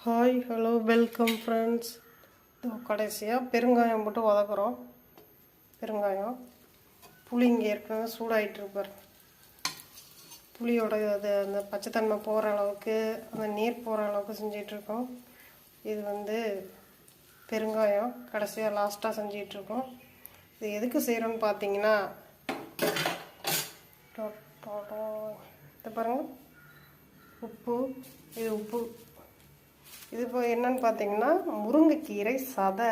Hi hello welcome friends. கடைசியாக பெருங்காயம் போட்டு வதக்குறோம். பெருங்காயம் புளி இங்கே ஏற்கனவே சூடாகிட்டுருப்பார். புளியோட அது அந்த பச்சைத்தன்மை போகிற அளவுக்கு அந்த நீர் போகிற அளவுக்கு செஞ்சிகிட்ருக்கோம். இது பெருங்காயம் கடைசியாக லாஸ்ட்டாக செஞ்சிகிட்ருக்கோம். இது எதுக்கு செய்கிறோன்னு பார்த்தீங்கன்னா, இது பாருங்கள், உப்பு. இது உப்பு. இது இப்போ என்னன்னு பார்த்தீங்கன்னா, முருங்கைக்கீரை சதை.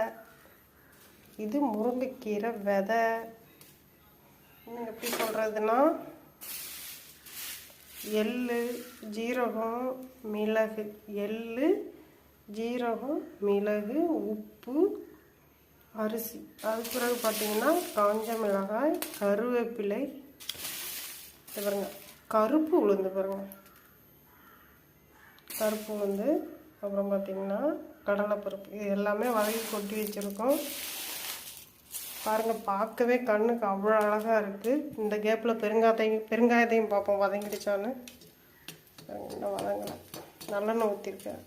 இது முருங்கைக்கீரை விதை. இன்னும் எப்படி சொல்கிறதுனா, எள்ளு, ஜீரகம், மிளகு. எள்ளு, ஜீரகம், மிளகு, உப்பு, அரிசி. அதுக்கு பிறகு பார்த்தீங்கன்னா காஞ்ச மிளகாய், கருவேப்பிலை. இது பாருங்க, கருப்பு உளுந்து. பாருங்க, கருப்பு உளுந்து. அப்புறம் பார்த்திங்கன்னா கடலைப்பருப்பு. இது எல்லாமே வதக்கி கொட்டி வச்சுருக்கோம். பாருங்கள், பார்க்கவே கண்ணுக்கு அவ்வளோ அழகாக இருக்குது. இந்த கேப்பில் பெருங்காயத்தையும் பார்ப்போம் வதங்கிடுச்சான்னு. இன்னும் வதங்கலை. நல்லெண்ணெய் ஊற்றிருக்கேன்.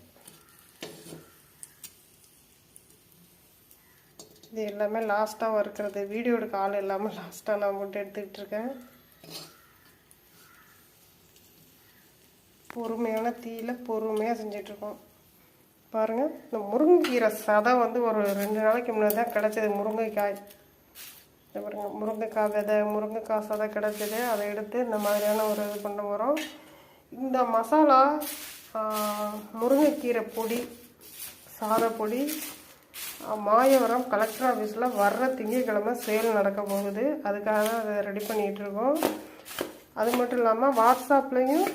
இது எல்லாமே லாஸ்ட்டாக வறுக்கிறது. வீடியோ எடுக்க ஆள் எல்லாமே லாஸ்ட்டாக நான் மட்டும் எடுத்துக்கிட்டு இருக்கேன். பொறுமையான தீயில் பொறுமையாக செஞ்சிட்ருக்கோம். பாருங்கள், இந்த முருங்கைக்கீரை சதை ஒரு 2 நாளைக்கு முன்னாடி தான் கிடச்சிது. முருங்கைக்காய். பாருங்கள், முருங்கைக்காய் விதை, முருங்கைக்காய் சதை கிடச்சிது. அதை எடுத்து இந்த மாதிரியான ஒரு இது பண்ண போகிறோம். இந்த மசாலா முருங்கைக்கீரை பொடி, சாதப்பொடி, மாயவரம் கலெக்டர் ஆஃபீஸில் வர்ற திங்கட்கிழமை சேல் நடக்க போகுது. அதுக்காக தான் அதை ரெடி பண்ணிகிட்ருக்கோம். அது மட்டும் இல்லாமல் வாட்ஸ்அப்லேயும்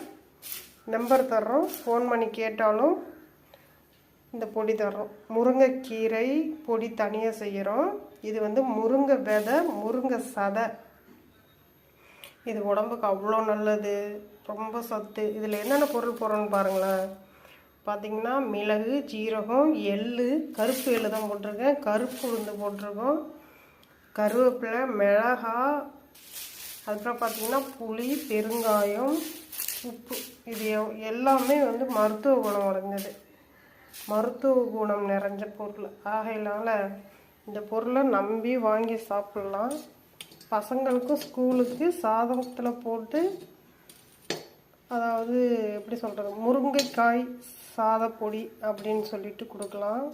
நம்பர் தர்றோம். ஃபோன் பண்ணி கேட்டாலும் இந்த பொடி தர்றோம். முருங்கைக்கீரை பொடி தனியாக செய்கிறோம். இது முருங்கை விதை, முருங்கை சதை. இது உடம்புக்கு அவ்வளோ நல்லது, ரொம்ப சத்து. இதில் என்னென்ன பொருள் போடுறோன்னு பாருங்களேன். பார்த்திங்கன்னா மிளகு, ஜீரகம், எள்ளு, கருப்பு எள்ளு தான் போட்டிருக்கேன், கருப்பு உளுந்து போட்டிருக்கோம், கருவேப்பிலை, மிளகாய். அதுக்கப்புறம் பார்த்திங்கன்னா புளி, பெருங்காயம், உப்பு. இது எல்லாமே மருத்துவ குணம் அடைஞ்சது, மருத்துவ குணம் நிறைஞ்ச பொருள். ஆகையினால இந்த பொருளை நம்பி வாங்கி சாப்பிட்லாம். பசங்களுக்கும் ஸ்கூலுக்கு சாதத்தில் போட்டு, அதாவது எப்படி சொல்கிறது, முருங்கைக்காய் சாதப்பொடி அப்படின்னு சொல்லிட்டு கொடுக்கலாம்.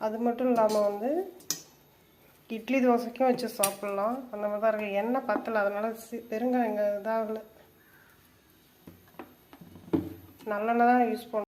அது மட்டும் இல்லாமல் இட்லி தோசைக்கும் வச்சு சாப்பிட்லாம். அந்த மாதிரி தான் இருக்குது. எண்ணெய் பத்தலை, அதனால் பெருங்காயம் இதாகலை. நல்லெண்ணெய் தான் யூஸ் பண்ணுவோம்.